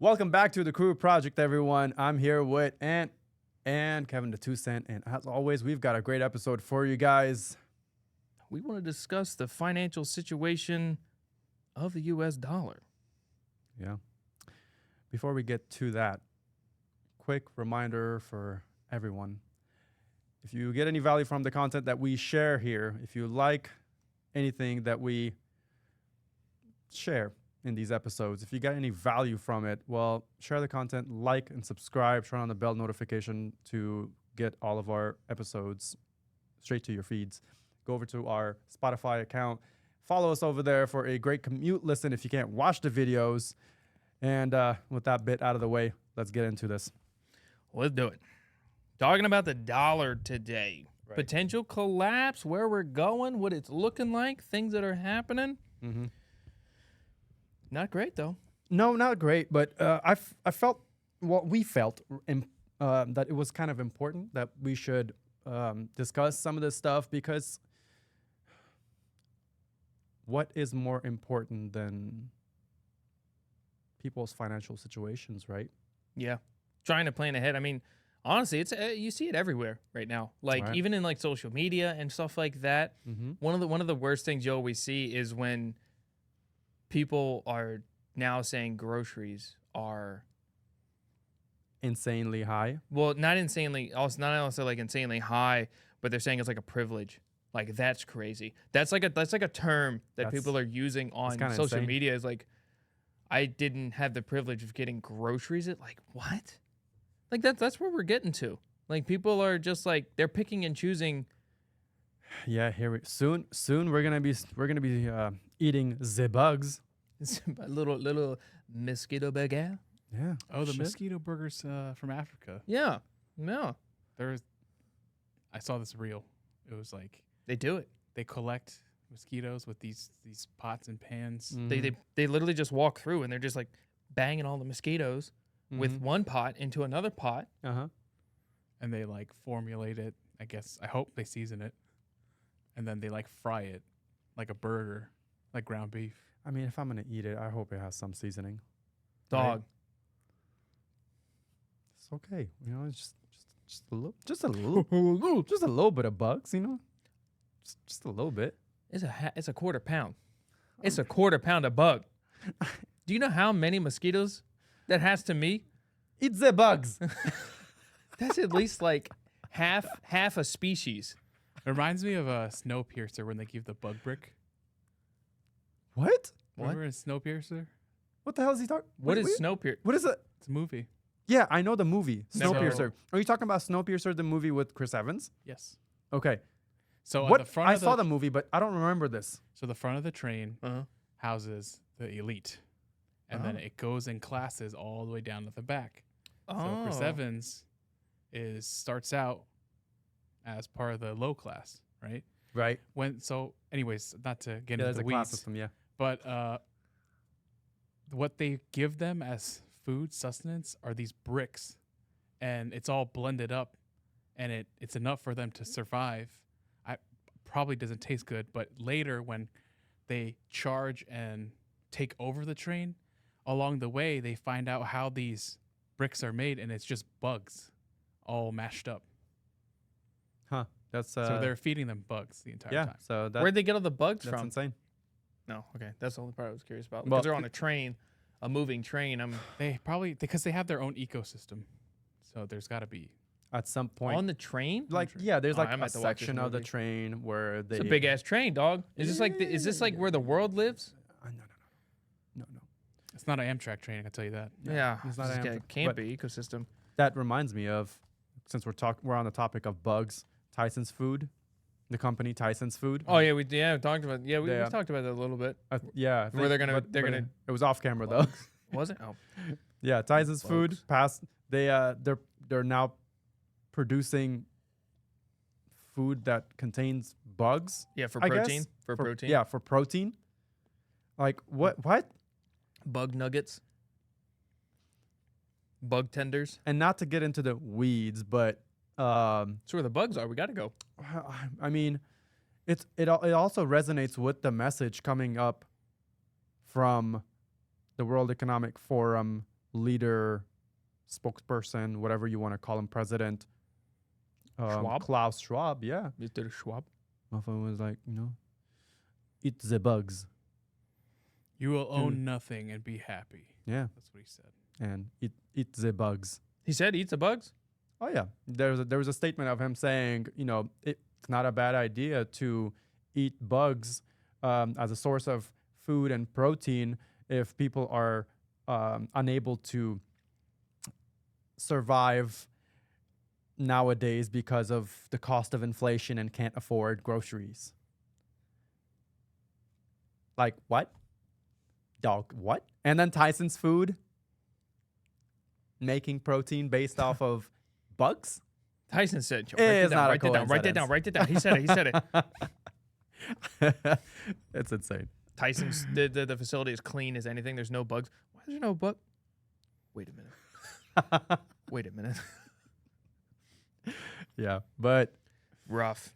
Welcome back to the Crude Project, everyone. I'm here with Ant and Kevin the 2 Cent. And as always, we've got a great episode for you guys. We want to discuss the financial situation of the U.S. dollar. Yeah. Before we get to that, quick reminder for everyone. If you get any value from the content that we share here, if you like anything that we share in these episodes, if you get any value from it, well, share the content, like and subscribe, turn on the bell notification to get all of our episodes straight to your feeds. Go over to our Spotify account, follow us over there for a great commute listen if you can't watch the videos. And with that bit out of the way, let's get into this. Let's do it. Talking about the dollar today. Right. Potential collapse, where we're going, what it's looking like, things that are happening. Mm-hmm. Not great, though. No, not great, but I felt, we felt that it was kind of important that we should discuss some of this stuff, because what is more important than people's financial situations, right? Yeah. Trying to plan ahead. I mean, honestly, it's you see it everywhere right now. Like, Right. even in like social media and stuff like that. Mm-hmm. One of the worst things you always see is when people are now saying groceries are Insanely high. not not also like insanely high, but they're saying it's like a privilege. Like, that's crazy. That's like a term that That's- people are using on kinda social insane. media. Is like, I didn't have the privilege of getting groceries. Like, what? Like, that's where we're getting to. Like, people are just like, they're picking and choosing. Yeah, soon we're gonna be eating the bugs. A little mosquito burger. Yeah. Oh, the Shit. mosquito burgers from Africa. Yeah. I saw this reel. It was like They do it. they collect mosquitoes with these pots and pans. Mhm. They literally just walk through and they're just like banging all the mosquitoes with Mhm. one pot into another pot. Uh-huh. And they like formulate it. I hope they season it, and then they like fry it like a burger, like ground beef. I mean, if I'm gonna eat it, I hope it has some seasoning. Dog. It's okay, you know. It's just a little, just a little bit of bugs, you know. Just a little bit. It's a quarter pound. It's a quarter pound of bug. Do you know how many mosquitoes that has to me? Eat the bugs. That's at least like half a species. It reminds me of a Snowpiercer when they give the bug brick. What? Remember in Snowpiercer? What the hell is he talking? What is Snowpiercer? What is it? It's a movie. Yeah, I know the movie Never heard of Snowpiercer. Are you talking about Snowpiercer, the movie with Chris Evans? Yes. Okay. So What? at the front I of saw the movie, but I don't remember this. So the front of the train Uh-huh. houses the elite, and then Oh. it goes in classes all the way down to the back. So Chris Oh. Evans starts out as part of the low class, right? Right. Anyways, not to get Yeah, into there's the a class weeds, system. Yeah. but what they give them as food sustenance are these bricks, and it's all blended up, and it's enough for them to survive. Probably doesn't taste good, but later when they charge and take over the train, along the way they find out how these bricks are made, and it's just bugs all mashed up. Huh. That's So they're feeding them bugs the entire yeah. time. So that, Where'd they get all the bugs that's from? insane. No, okay, that's the only part I was curious about. Well, Because they're on a train, a moving train. They probably because they have their own ecosystem, so there's got to be. At some point, on the train. like yeah, there's Oh, like I might a have to watch this section of the movie. train where they. It's a big ass train, dog. Is this like is this like where the world lives? No. It's not an Amtrak train, I can tell you that. Yeah, it's not just Amtrak, can't but- be ecosystem. That reminds me of, since we're on the topic of bugs, Tyson's Food, the company Tyson's Food. Oh yeah, we talked about we Yeah. talked about that a little bit. Yeah. I Where they're think- gonna- but- they're but gonna- It was off camera though. Was it? Oh, Yeah, Tyson's Food Bugs. passed. They're now producing food that contains bugs. yeah, for I protein. guess, For protein. Yeah, for protein. Like what? What? Bug nuggets. Bug tenders. And not to get into the weeds, but That's where the bugs are. We got to go. I mean, it also resonates with the message coming up from the World Economic Forum leader, spokesperson, whatever you want to call him, president, Schwab? Klaus Schwab, yeah. Mr. Schwab. Motherfucker was like, eat the bugs. You will own nothing and be happy. Yeah, That's what he said. and eat the bugs. He said eats the bugs? Oh yeah, there was a statement of him saying, it's not a bad idea to eat bugs as a source of food and protein if people are unable to survive nowadays because of the cost of inflation and can't afford groceries. Like what? Dog, what? And then Tyson's food making protein based off of bugs? Tyson said, It's not a write it down. He said it. It's insane. Tyson's, the facility is clean as anything. There's no bugs. Why is there no bug? Wait a minute. Yeah, but Rough.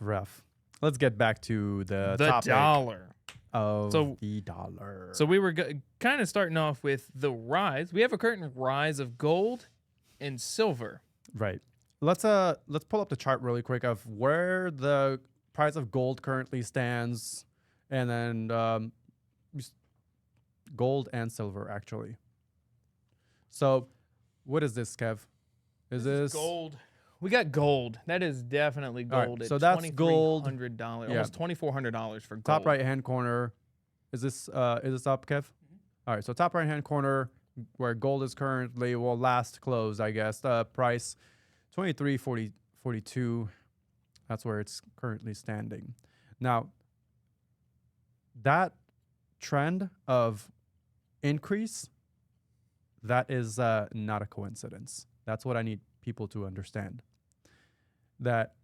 rough. Let's get back to the The topic dollar. of So- the dollar. So we were kind of starting off with the rise. We have a current rise of gold and silver. right. Let's pull up the chart really quick of where the price of gold currently stands, and then gold and silver actually. So, what is this, Kev? Is this gold? We got gold. That is definitely All right, gold. so at that's gold. $2,300, Yeah. almost $2,400 for gold. top right hand corner? Is this up, Kev? All right, so top right hand corner where gold is currently last close, I guess. Price 23.42. That's where it's currently standing. Now, that trend of increase, that is not a coincidence. That's what I need people to understand. That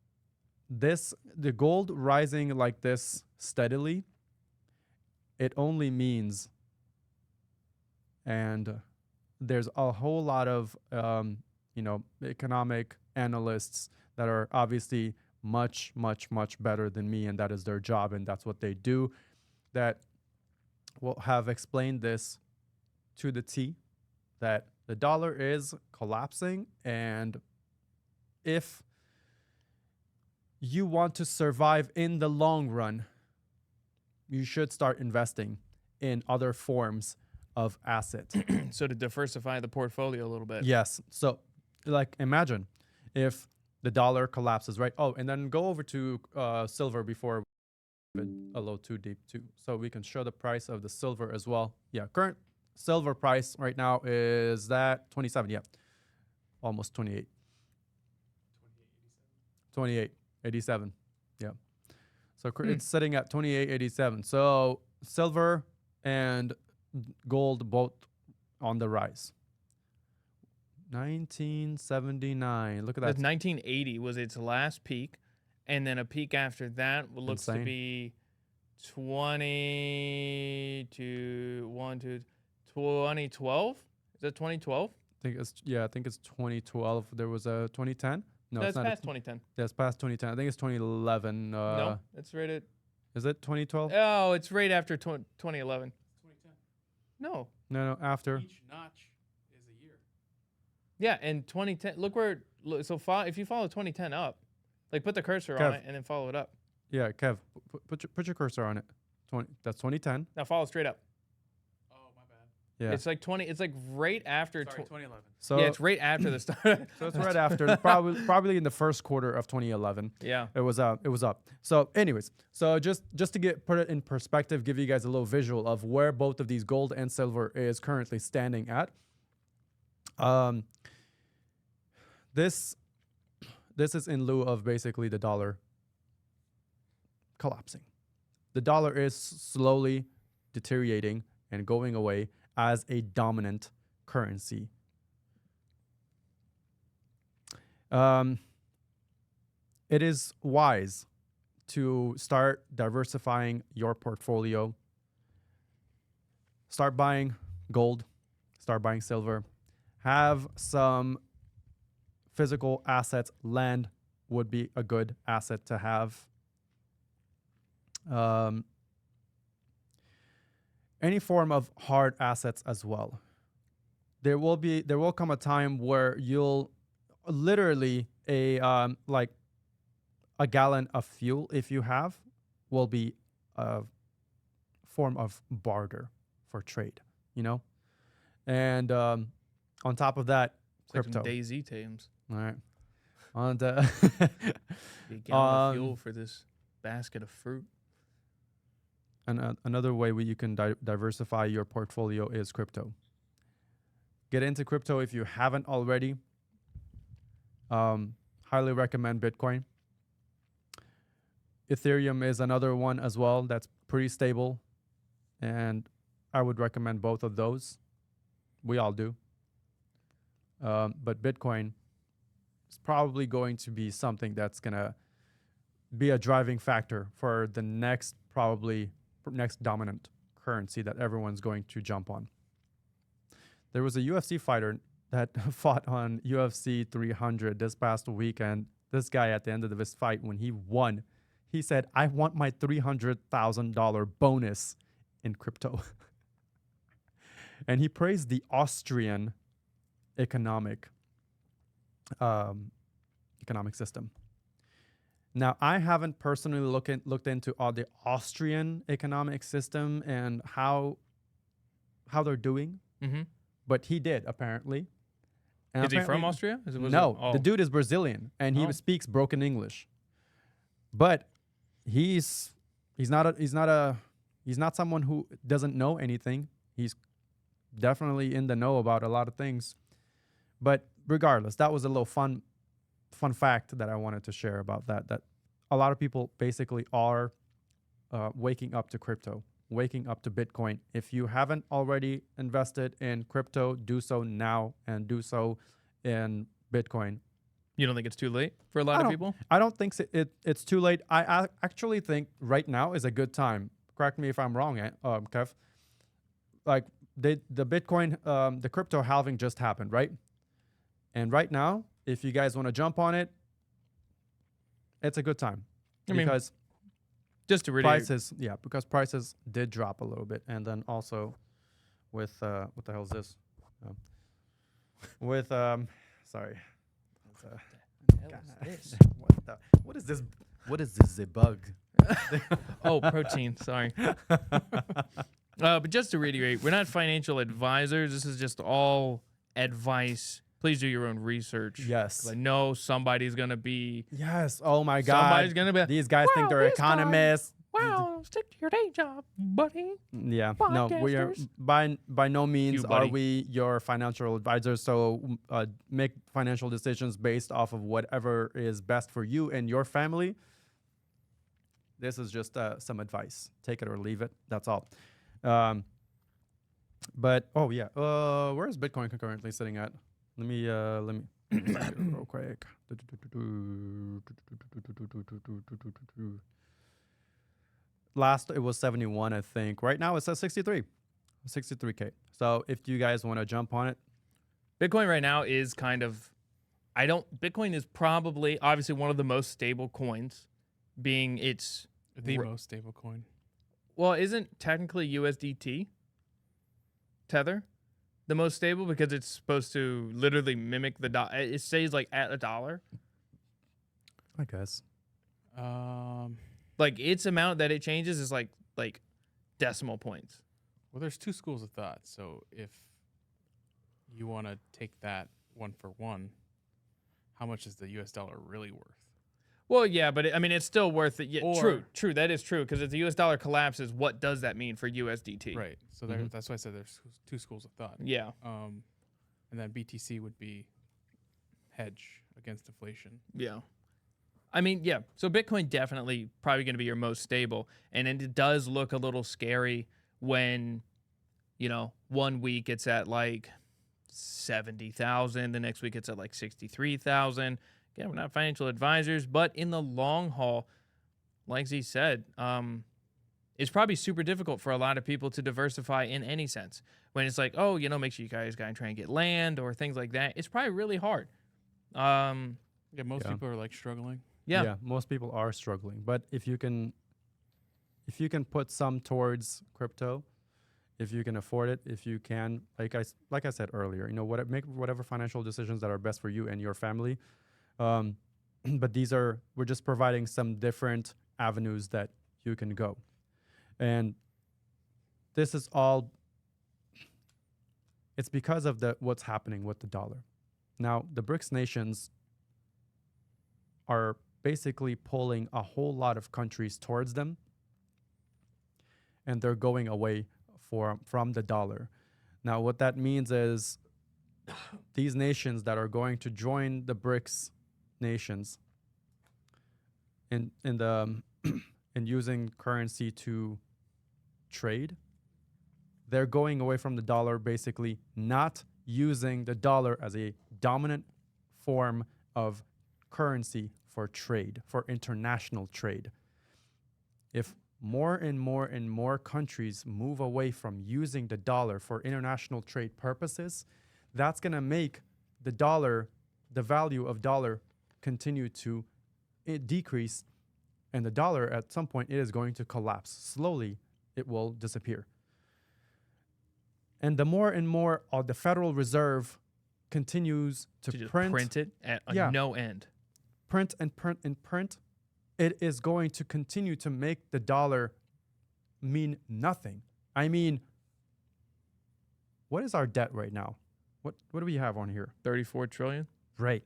the gold rising like this steadily, it only means, and there's a whole lot of economic analysts that are obviously much, much, much better than me, and that is their job, and that's what they do, that will have explained this to the T, that the dollar is collapsing, and if you want to survive in the long run, you should start investing in other forms of assets. So to diversify the portfolio a little bit. Yes. So, like, imagine if the dollar collapses, right? Oh, and then go over to silver before we get a little too deep, too. So we can show the price of the silver as well. Yeah, current silver price right now is that 27. Yeah, almost 28. 28.87. Yeah. So it's sitting at 28.87. So silver and gold both on the rise. 1979. Look at that. 1980 was its last peak, and then a peak after that looks Insane. to be 2012. Is that 2012? I think it's 2012. There was a 2010. No, That's it's not. past 2010. That's past 2010. I think it's 2011. No, it's right at. Is it 2012? Oh, it's right after 2011. 2010. No. No, after. Each notch is a year. Yeah, and 2010. Look where. So if you follow 2010 up, like put the cursor on Kev. it and then follow it up. Yeah, Kev, put your cursor on it. 20. That's 2010. Now follow straight up. Oh, my bad. Yeah. It's like 20. It's like right after. Sorry, 2011. So Yeah, it's right after the start. so it's right after. Probably in the first quarter of 2011. Yeah. It was up. So, anyways, so just to put it in perspective, give you guys a little visual of where both of these gold and silver is currently standing at. This is in lieu of basically the dollar collapsing. The dollar is slowly deteriorating and going away as a dominant currency. It is wise to start diversifying your portfolio. Start buying gold, start buying silver, have some physical assets. Land would be a good asset to have. Any form of hard assets as well. there will come a time where you'll literally like a gallon of fuel, if you have, will be a form of barter for trade, you know? And on top of that, It's like some crypto. DayZ Thames. All right. On Be a gallon of fuel for this basket of fruit. and another way you can diversify your portfolio is crypto. Get into crypto if you haven't already. Highly recommend Bitcoin. Ethereum is another one as well that's pretty stable, and I would recommend both of those. We all do. But Bitcoin is probably going to be something that's going to be a driving factor for the next dominant currency that everyone's going to jump on. There was a UFC fighter that fought on UFC 300 this past weekend. This guy, at the end of this fight, when he won, he said, "I want my $300,000 bonus in crypto." And he praised the Austrian economic system. Now, I haven't personally looked into all the Austrian economic system and how they're doing, Mm-hmm. but he did apparently. And Is he from apparently- Austria? No, the dude is Brazilian and he Oh. speaks broken English. But he's not someone who doesn't know anything. He's definitely in the know about a lot of things. But regardless, that was a little fun fact that I wanted to share about that a lot of people basically are waking up to crypto, waking up to Bitcoin. If you haven't already invested in crypto, do so now, and do so in Bitcoin. You don't think it's too late for a lot of people? I don't think it's too late. I actually think right now is a good time. Correct me if I'm wrong, Kev. Like the Bitcoin, the crypto halving just happened, right? And right now, if you guys want to jump on it, it's a good time. I mean, Because just to reiterate, prices did drop a little bit. And then also with, what the hell is this? Sorry. What is this? What is this bug? oh, protein. Sorry. But just to reiterate, we're not financial advisors. This is just all advice. Please do your own research. Yes. 'Cause I know somebody's gonna be. Yes. Oh my God. Somebody's gonna be. These guys think "Wow, they're this guy- economists. Wow, stick to your day job, buddy. Yeah. No, we are Podcasters. by no means You, are buddy. we your financial advisors. So make financial decisions based off of whatever is best for you and your family. This is just some advice. Take it or leave it. That's all. But oh yeah, where is Bitcoin currently sitting at? Let me real quick. Last it was 71, I think. Right now it's at 63K. So if you guys want to jump on it, Bitcoin right now is kind of. Bitcoin is probably obviously one of the most stable coins, being its. The most stable coin. Well, isn't technically USDT Tether the most stable because it's supposed to literally mimic the dollar? It stays like at $1. I guess. Like its amount that it changes is like decimal points. Well, there's two schools of thought. So if you want to take that one for one, how much is the US dollar really worth? Well, yeah, but it's still worth it. Yeah, Or- true. That is true because if the US dollar collapses, what does that mean for USDT? Right. So that's why I said there's two schools of thought. Yeah. And then BTC would be hedge against inflation. Yeah. Yeah. So Bitcoin definitely probably going to be your most stable. And it does look a little scary when, 1 week it's at like 70,000. The next week it's at like 63,000. Again, we're not financial advisors, but in the long haul, like Z said, it's probably super difficult for a lot of people to diversify in any sense. When it's like, oh, make sure you guys got to try and get land or things like that. It's probably really hard. Yeah, most people are like struggling. Yeah. Most people are struggling. But if you can put some towards crypto, if you can afford it, if you can, like I said earlier, make whatever financial decisions that are best for you and your family. But we're just providing some different avenues that you can go. And this is all, it's because of what's happening with the dollar. Now, the BRICS nations are basically pulling a whole lot of countries towards them, and they're going away from the dollar. Now, what that means is these nations that are going to join the BRICS nations in using currency to trade, they're going away from the dollar, basically not using the dollar as a dominant form of currency for trade, for international trade. If more and more and more countries move away from using the dollar for international trade purposes, that's going to make the dollar, the value of dollar, continue to decrease, and the dollar at some point it is going to collapse. Slowly, it will disappear. And the more and more the Federal Reserve continues to print it at no end. Print and print and print, it is going to continue to make the dollar mean nothing. I mean, what is our debt right now? What do we have on here? 34 trillion? Right.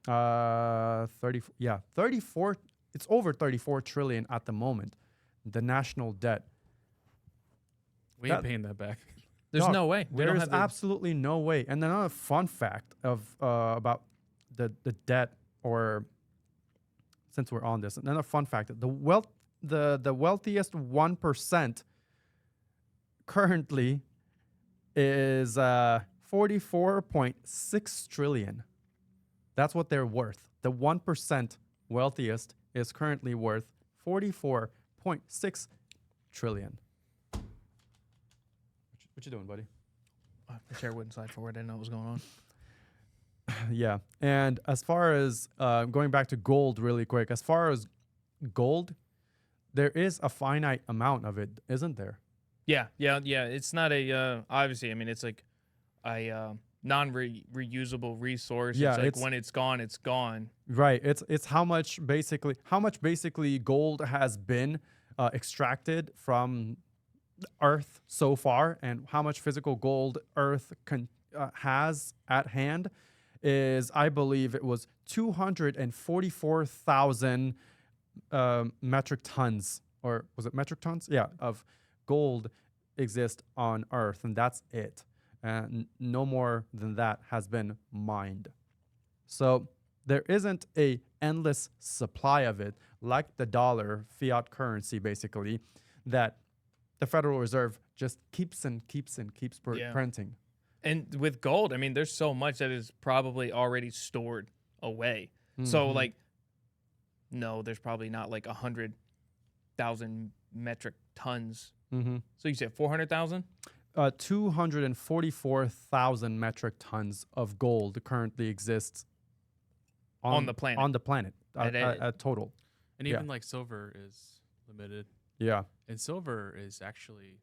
34. It's over 34 trillion at the moment. The national debt. We ain't paying that back. There's no way. There is absolutely no way. And another fun fact about the debt, or since we're on this, another fun fact: the wealthiest 1% currently is 44.6 trillion. That's what they're worth. The 1% wealthiest is currently worth 44.6 trillion. What you doing, buddy? The chair wouldn't slide forward. I didn't know what was going on. Yeah. And as far as going back to gold really quick, as far as gold, there is a finite amount of it, isn't there? Yeah. It's not a, obviously, I mean, it's like a non-reusable resource. Yeah, it's like when it's gone, it's gone. Right. It's how much basically gold has been extracted from Earth so far, and how much physical gold Earth has at hand is, I believe it was 244,000 metric tons, or was it metric tons? Yeah, of gold exist on Earth, and that's it. And no more than that has been mined. So there isn't a endless supply of it, like the dollar, fiat currency, basically, that the Federal Reserve just keeps printing. And with gold, I mean, there's so much that is probably already stored away. Mm-hmm. So, like, no, there's probably not like 100,000 metric tons. Mm-hmm. So you said 400,000? 244,000 metric tons of gold currently exists on the planet. On the planet, at total. And even like silver is limited. Yeah. And silver is actually,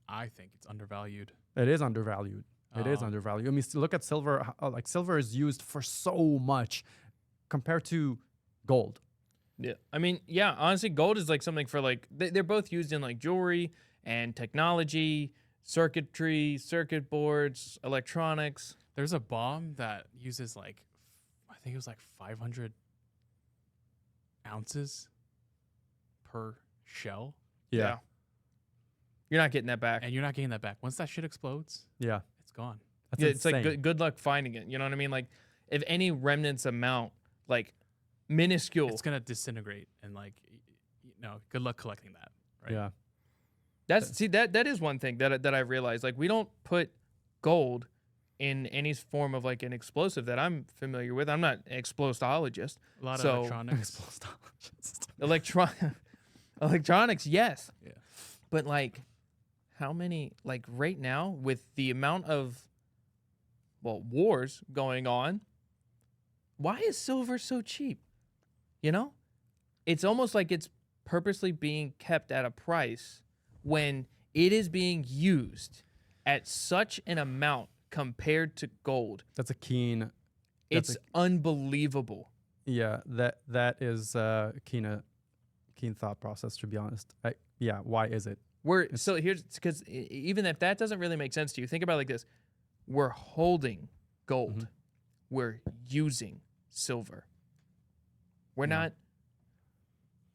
I think it's undervalued. It is undervalued. It is undervalued. I mean, look at silver. Like, silver is used for so much compared to gold. Yeah. I mean, yeah, honestly, gold is like something for like, they're both used in like jewelry and technology, circuitry, circuit boards, electronics. There's a bomb that uses like, I think it was like 500 ounces per shell. Yeah. You're not getting that back. And you're not getting that back. Once that shit explodes, yeah, it's gone. That's it's like good luck finding it. You know what I mean? Like, if any remnants amount, like, minuscule, it's gonna disintegrate, and like, good luck collecting that. Right? Yeah. That is one thing that I realized. Like, we don't put gold in any form of like an explosive that I'm familiar with. I'm not an explosologist. A lot of electronics. Electronics, yes. Yeah. But like, how many, like right now with the amount of, wars going on, why is silver so cheap? You know? It's almost like it's purposely being kept at a price when It is being used at such an amount compared to gold. That's a keen. It's unbelievable. Yeah, that is keen thought process, to be honest. Why is it? So here's because even if that doesn't really make sense to you, think about it like this: we're holding gold, Mhm. we're using silver. We're Yeah. not.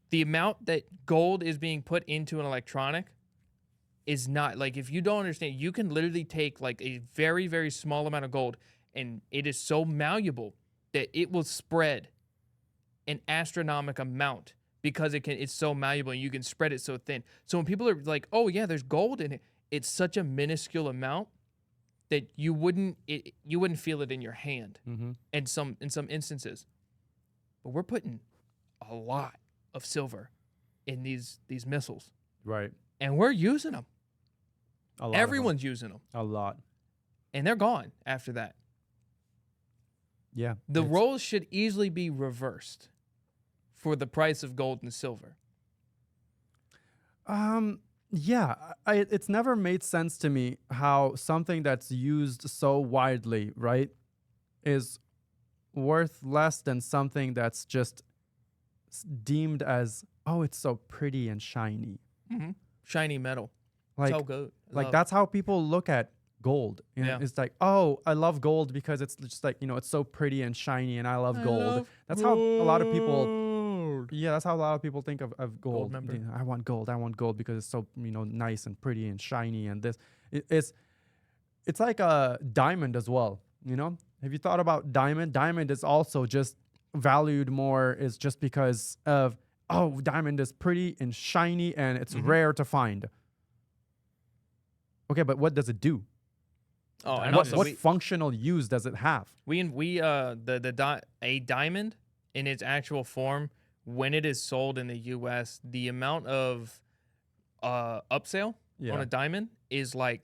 The amount that gold is being put into an electronic is not like, if you don't understand, you can literally take like a very, very small amount of gold, and it is so malleable that it will spread an astronomical amount because it's so malleable and you can spread it so thin. So when people are like, "Oh yeah, there's gold in it," it's such a minuscule amount that you wouldn't feel it in your hand Mm-hmm. in some instances. But we're putting a lot of silver in these missiles, Right. and we're using them. A lot. of them. Everyone's using them, A lot. and they're gone after that. Yeah. The it's- roles should easily be reversed for the price of gold and silver. Yeah, it's never made sense to me how something that's used so widely, right, is worth less than something that's just deemed as, oh, it's so pretty and shiny. Mm-hmm. Shiny metal. Like, so good. like that's how people look at gold. You know, Yeah. It's like, oh, I love gold because it's just like, it's so pretty and shiny and I love gold. That's how a lot of people. Yeah, that's how a lot of people think of gold. member. You know, I want gold because it's so nice and pretty and shiny and this. It's like a diamond as well. Have you thought about diamond? Diamond is also just valued more is just because of, oh, diamond is pretty and shiny and it's Mhm. rare to find. Okay, but what does it do? Oh, and What, also what functional use does it have? a diamond in its actual form, when it is sold in the U.S., the amount of upsale on a diamond is like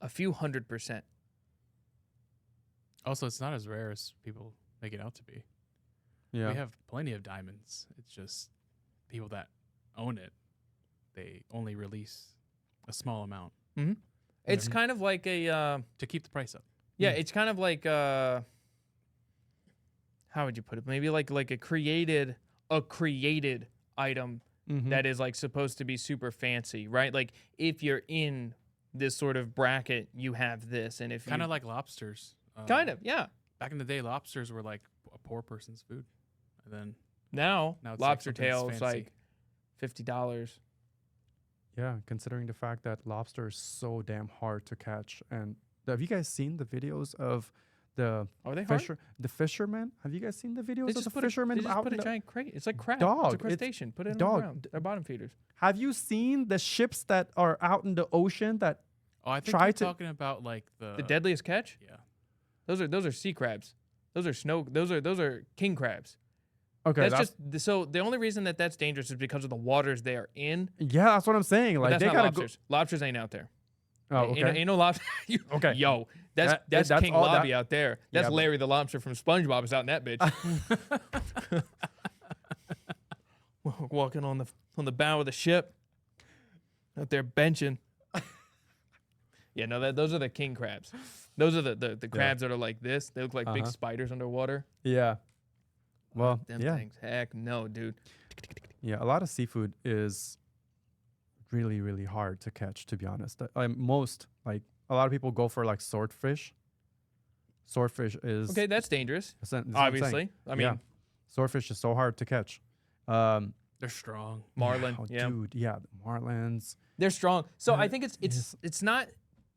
a few 100%. Also, it's not as rare as people make it out to be. Yeah. We have plenty of diamonds. It's just people that own it, they only release a small amount It's Mhm. kind of like a to keep the price up. yeah. It's kind of like how would you put it? Maybe like a created item Mhm. that is like supposed to be super fancy, right? Like if you're in this sort of bracket, you have this, and if Kind you, of like lobsters. yeah. Back in the day, lobsters were like a poor person's food. And then Now it's like lobster something that's tail is fancy. like $50. Yeah, considering the fact that lobster is so damn hard to catch. And have you guys seen the videos of the Are they hard? the fishermen? Have you guys seen the videos They of just the put fishermen they just out put a in the, giant crate. It's like crab. Dog, It's a it's- crustacean. Put it on dog, the ground. They're bottom feeders. Have you seen the ships that are out in the ocean that Oh, I think try you're to- talking about like The deadliest catch? Yeah. Those are sea crabs. Those are king crabs. okay, That's just so the only reason that's dangerous is because of the waters they are in. yeah, that's what I'm saying. But Like that's they not gotta lobsters. Lobsters ain't out there. go. Oh, okay. Ain't no lobster. Okay. Yo, that's That's King all Lobby that- out there. That's Yeah, but- Larry the lobster from SpongeBob is out in that bitch. Walking on the bow of the ship, out there benching. Yeah, no, those are the king crabs. Those are the crabs that are like this. They look like big Uh-huh. spiders underwater. Yeah. Well, Them yeah. things. Heck no, dude. Yeah, a lot of seafood is really, really hard to catch, to be honest. Most, like, a lot of people go for, like, swordfish. Swordfish is... Okay, that's dangerous. that's what I'm saying. Obviously, I mean, Yeah. Swordfish is so hard to catch. They're strong. marlin. oh, Yeah, Dude, yeah, the marlins. they're strong. So I Yeah, think yes. it's not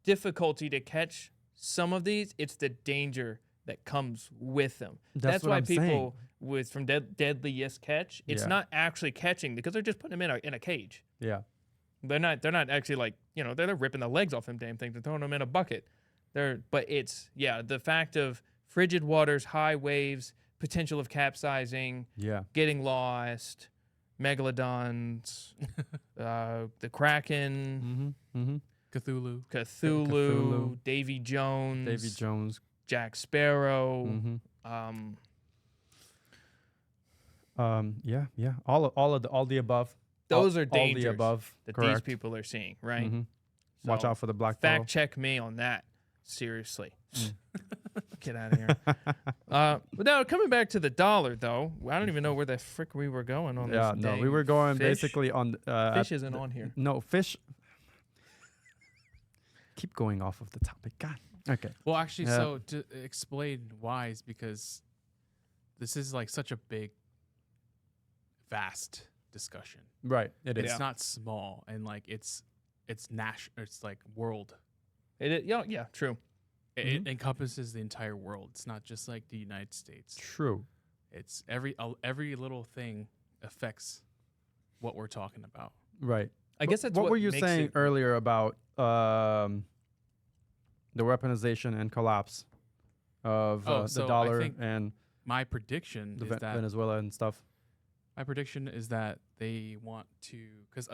difficulty to catch some of these. It's the danger that comes with them. That's what why I'm people saying. with from deadliest catch. It's Yeah. not actually catching because they're just putting them in a cage. Yeah. They're not actually like they're ripping the legs off them damn things. They're throwing them in a bucket. But it's the fact of frigid waters, high waves, potential of capsizing, Yeah. getting lost, megalodons, the kraken, Mm-hmm. Mm-hmm. Cthulhu, Cthulhu. Davy Jones, Davy Jones. Jack Sparrow. Mm-hmm. Yeah. All the above. Those are all the dangers above. that Correct. these people are seeing, right? Mhm. Watch So, out for the black fact check me on that. Seriously. Get out of here. But now coming back to the dollar, though, I don't even know where the frick we were going on Yeah, this. no, we dang were going fish. basically on Fish isn't on here. No, fish. Keep going off of the topic. God. Okay. Well, actually, Yeah. so to explain why is because this is like such a big, vast discussion. Right. It is. It's not small, and like it's national. It's like world. Yeah, true. It encompasses the entire world. It's not just like the United States. True. It's every little thing affects what we're talking about. Right. I guess that's what were you makes saying it- earlier about the weaponization and collapse of Oh, the so I dollar think and My prediction the is that Venezuela and stuff? my prediction is that they want to, because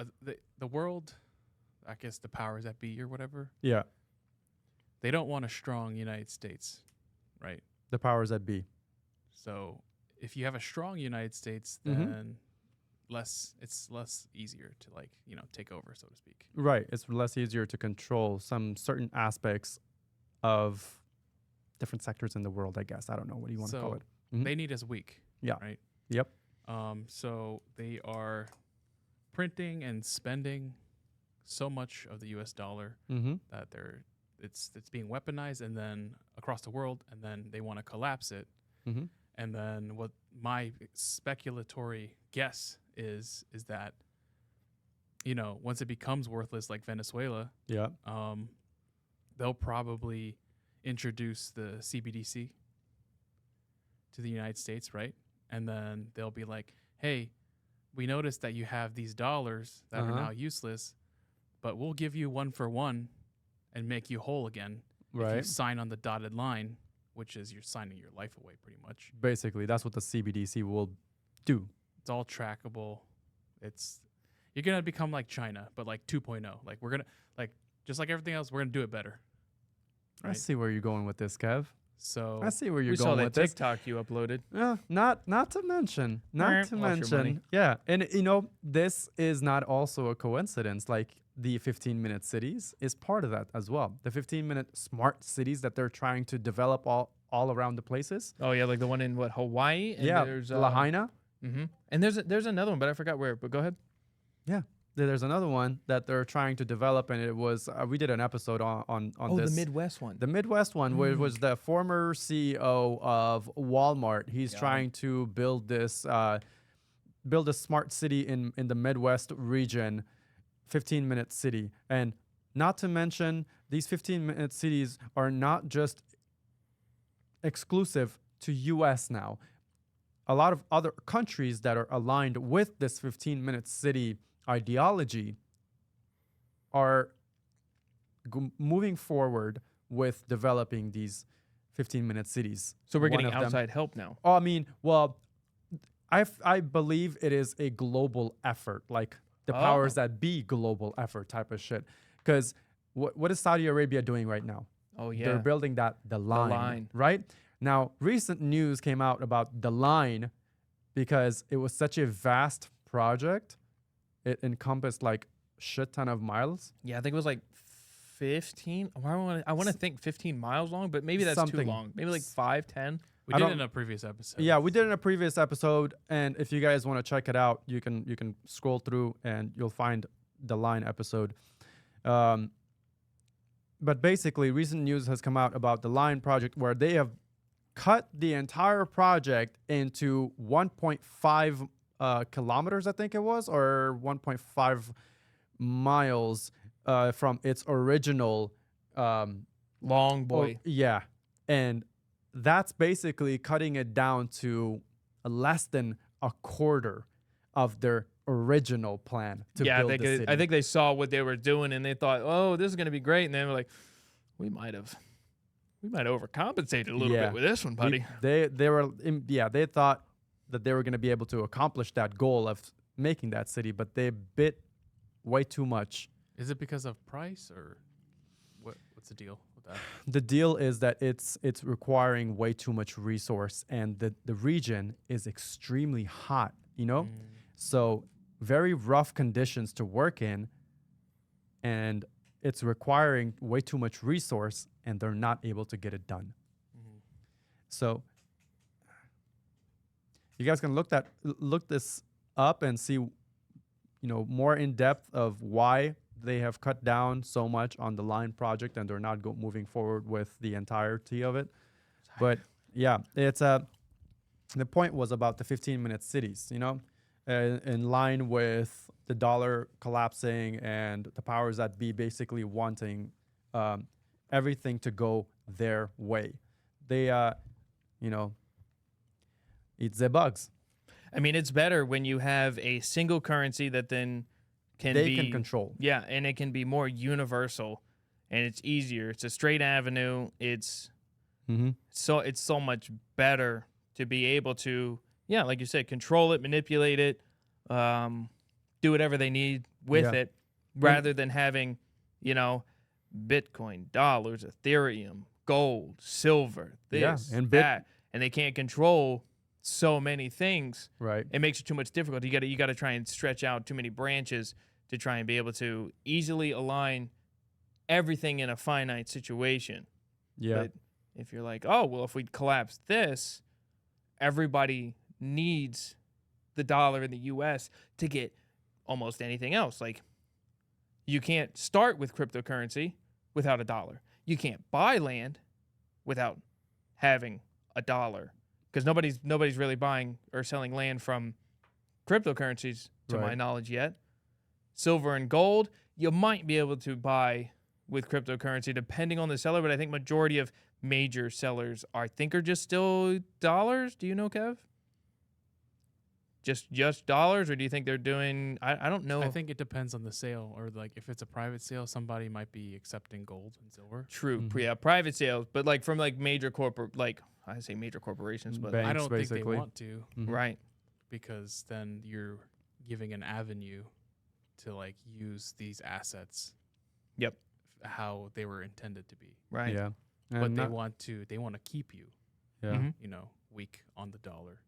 the world, I guess the powers that be or whatever, Yeah. they don't want a strong United States, right? The powers that be. So if you have a strong United States, Mhm. then it's less easier to take over, so to speak. Right. It's less easier to control some certain aspects of different sectors in the world, I guess. I don't know what you want to call So it. Mhm. they need us weak. Yeah. Right. Yep. So they are printing and spending so much of the U.S. dollar Mm-hmm. that it's being weaponized, and then across the world, and then they want to collapse it. Mm-hmm. And then what my speculatory guess is that, once it becomes worthless like Venezuela, Yeah. they'll probably introduce the CBDC to the United States, right? And then they'll be like, hey, we noticed that you have these dollars that are Uh-huh. now useless, but we'll give you 1 for 1 and make you whole again if you Right. sign on the dotted line, which is you're signing your life away pretty much. Basically, that's what the CBDC will do. It's all trackable. You're going to become like China, but like 2.0. Like we're going to, just like everything else, we're going to do it better. I Right. see where you're going with this, Kev. So I see where you're We saw going that with this. TikTok you uploaded. Not to mention, Lost your money. yeah. And this is not also a coincidence. Like the 15-minute cities is part of that as well. The 15-minute smart cities that they're trying to develop all around the places. Oh yeah, like the one in Hawaii. And Yeah, there's Lahaina. Mm-hmm. And there's another one, but I forgot where. But go ahead. There's another one that they're trying to develop, and it was we did an episode on this. The Midwest one. The Midwest one, where it was the former CEO of Walmart. He's Yeah. trying to build a smart city in the Midwest region, 15-minute city. And not to mention, these 15-minute cities are not just exclusive to U.S. now. A lot of other countries that are aligned with this 15-minute city ideology are moving forward with developing these 15-minute cities. So we're One getting of them- outside help now. Oh, I mean, well, I believe it is a global effort, like the powers that be global effort type of shit. Because what is Saudi Arabia doing right now? Oh yeah. They're building the line, line. right? Now, recent news came out about the line because it was such a vast project. It encompassed like shit ton of miles. Yeah, I think it was like 15. I want to think 15 miles long, but maybe that's too Something. long. Maybe like 5, 10. we I did don't- it in a previous episode. Yeah, we did in a previous episode, and if you guys want to check it out, you can scroll through and you'll find the line episode. But basically, recent news has come out about the line project where they have cut the entire project into 1.5 kilometers, I think it was, or 1.5 miles from its original. Long boy. Yeah, and that's basically cutting it down to less than a quarter of their original plan to yeah, build the city. I think they saw what they were doing and they thought, oh, this is going to be great. And they were like, we might overcompensated a little Yeah. bit with this one, buddy. They thought that they were going to be able to accomplish that goal of making that city, but they bit way too much. Is it because of price, or what's the deal with that? The deal is that it's requiring way too much resource, and the region is extremely hot, Mm. So very rough conditions to work in, and it's requiring way too much resource, and they're not able to get it done. So you guys can look this up and see, more in depth of why they have cut down so much on the line project and they're not moving forward with the entirety of it. But yeah, it's the point was about the 15-minute cities, in line with the dollar collapsing and the powers that be basically wanting everything to go their way. They, eat the bugs. I mean, it's better when you have a single currency that then can control. Yeah, and it can be more universal, and it's easier. It's a straight avenue. It's so much better to be able to, like you said, control it, manipulate it, do whatever they need with it, rather than having, Bitcoin, dollars, Ethereum, gold, silver, this, and that, and they can't control so many things. Right. It makes it too much difficult. You got to try and stretch out too many branches to try and be able to easily align everything in a finite situation. Yeah. But if you're like, oh, well, if we collapse this, everybody needs the dollar in the US to get almost anything else. Like, you can't start with cryptocurrency without a dollar. You can't buy land without having a dollar, because nobody's really buying or selling land from cryptocurrencies to my knowledge yet. Silver and gold, you might be able to buy with cryptocurrency depending on the seller, but I think majority of major sellers are just still dollars. Do you know, Kev? Just dollars, or do you think they're doing? I don't know. I think it depends on the sale, or like if it's a private sale, somebody might be accepting gold and silver. True, private sales, but like from like major I say major corporations, but Banks, I don't think basically. they want to, right? Because then you're giving an avenue to like use these assets. Yep. How they were intended to be. Right. Yeah. But they want to keep you. Yeah. Weak on the dollar.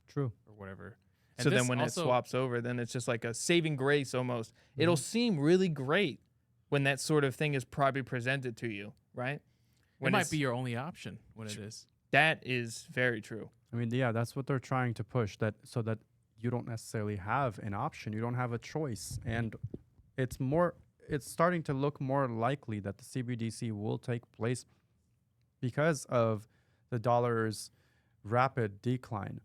True. Or whatever. And so then when it swaps over, then it's just like a saving grace almost. It'll seem really great when that sort of thing is probably presented to you, right? It might be your only option when it is. That is very true. I mean, yeah, that's what they're trying to push, so that you don't necessarily have an option. You don't have a choice. And it's starting to look more likely that the CBDC will take place because of the dollar's rapid decline.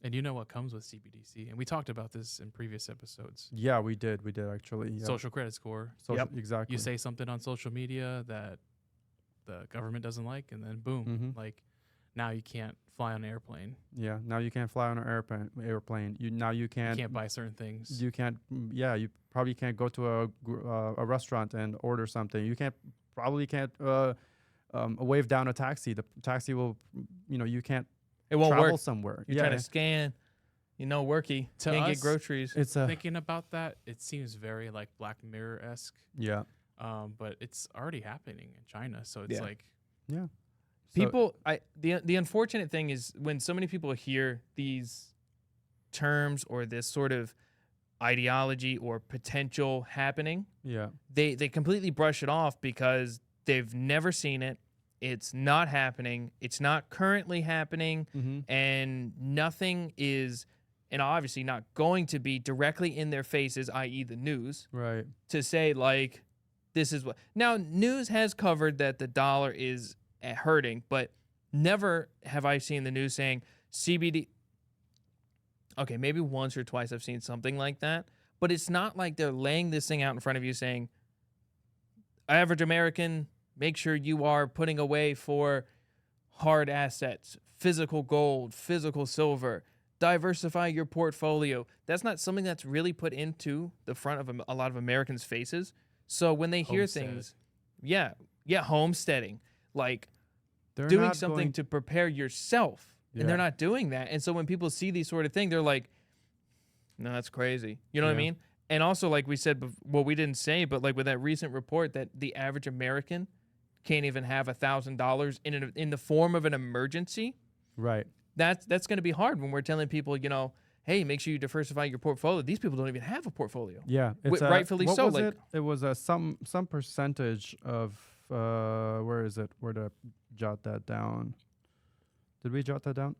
And you know what comes with CBDC? And we talked about this in previous episodes. Yeah, we did actually. Yeah. Social credit score. Exactly. You say something on social media that the government doesn't like, and then boom, like now you can't fly on an airplane. Yeah, now you can't fly on an airplane. You can't buy certain things. You can't. Yeah, you probably can't go to a restaurant and order something. You probably can't wave down a taxi. The taxi will, you can't. It won't travel work somewhere. You're trying to scan, worky. Can't get groceries. It's thinking about that, it seems very like Black Mirror-esque. Yeah. But it's already happening in China, so it's like yeah. People, the unfortunate thing is when so many people hear these terms or this sort of ideology or potential happening, they completely brush it off because they've never seen it. It's not happening. It's not currently happening, and nothing is, and obviously not going to be directly in their faces, i.e. the news, right? To say like, this is what. Now, news has covered that the dollar is hurting, but never have I seen the news saying CBD. Okay, maybe once or twice I've seen something like that, but it's not like they're laying this thing out in front of you saying, average American, make sure you are putting away for hard assets, physical gold, physical silver, diversify your portfolio. That's not something that's really put into the front of a lot of Americans' faces. So when they hear things, homesteading, like doing something to prepare yourself, and they're not doing that. And so when people see these sort of things, they're like, no, that's crazy. You know what I mean? And also, like we said, we didn't say, but like with that recent report that the average American can't even have $1,000 in the form of an emergency. Right. That's going to be hard when we're telling people, hey, make sure you diversify your portfolio. These people don't even have a portfolio. Yeah, Rightfully what so. was Like, it? It was some percentage of where is it? Where did I jot that down? Did we jot that down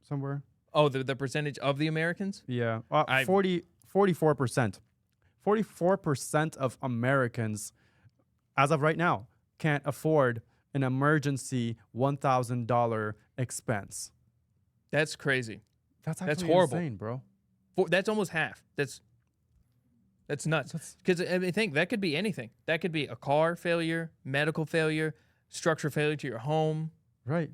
somewhere? oh, the percentage of the Americans. Yeah, I've- 44%. 44% of Americans, as of right now, can't afford an emergency $1,000 expense. That's crazy. That's That's actually horrible. insane, bro. That's almost half. That's nuts. Because I mean, think that could be anything. That could be a car failure, medical failure, structural failure to your home, Right,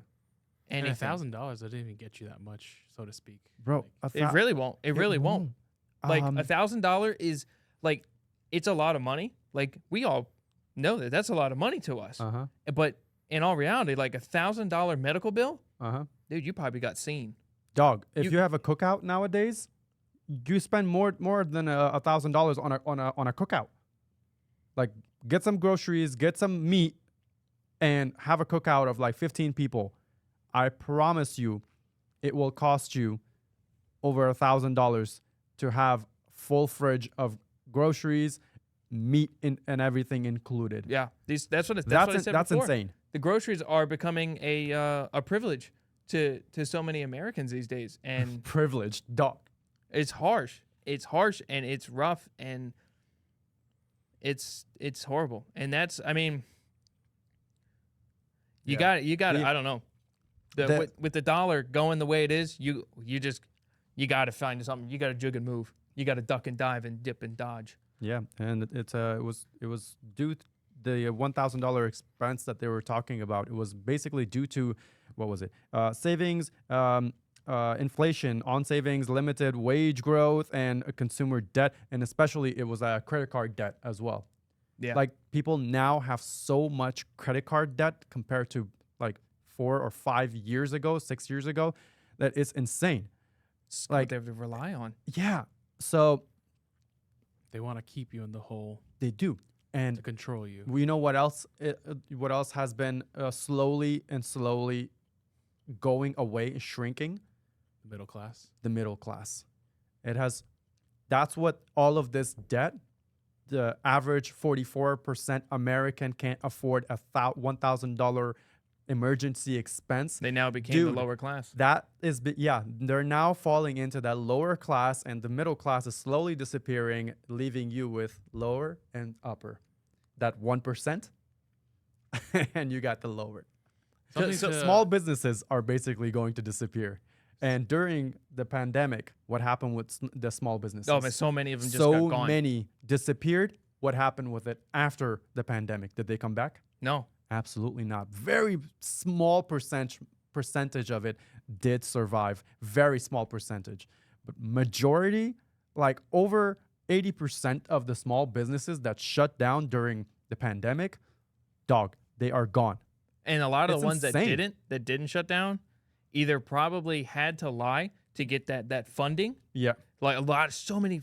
And anything. $1,000 doesn't even get you that much, so to speak. bro. It really won't. It really won't. Like $1,000 is like, it's a lot of money. Like, we all know that that's a lot of money to us. But in all reality, like $1,000 medical bill, dude, you probably got seen. Dog, if you have a cookout nowadays, you spend more than $1,000 on a cookout. Like, get some groceries, get some meat, and have a cookout of like 15 people. I promise you, it will cost you over $1,000 to have full fridge of groceries, meat, and everything included. Yeah, that's what I said That's before. insane. The groceries are becoming a privilege to so many Americans these days, and Privileged, dog. it's harsh. It's harsh and it's rough and it's horrible. And that's, I mean, you got it. I don't know. With the dollar going the way it is, you got to find something. You got to jug and move. You got to duck and dive and dip and dodge. Yeah, and it was due to the $1,000 expense that they were talking about. It was basically due to, what was it? Savings, inflation on savings, limited wage growth, and consumer debt, and especially it was a credit card debt as well. Yeah. Like, people now have so much credit card debt compared to like 4 or 5 years ago, 6 years ago, that it's insane. It's Like, what they have to rely on. yeah. So They want to keep you in the hole they do. And to control you. we know what else has been slowly going away, shrinking? The middle class. The middle class. That's what all of this debt, the average 44% American can't afford a $1,000 emergency expense. They now became Dude, the lower class. That is, they're now falling into that lower class, and the middle class is slowly disappearing, leaving you with lower and upper. That 1%, and you got the lower. So small businesses are basically going to disappear. And during the pandemic, what happened with the small businesses? Oh, man, so many of them just got gone. So many disappeared. What happened with it after the pandemic? Did they come back? No. Absolutely not. Very small percentage of it did survive. Very small percentage. But majority, like over 80% of the small businesses that shut down during the pandemic, dog, they are gone. And a lot of It's the ones insane. that didn't shut down either probably had to lie to get that funding. Yeah. Like so many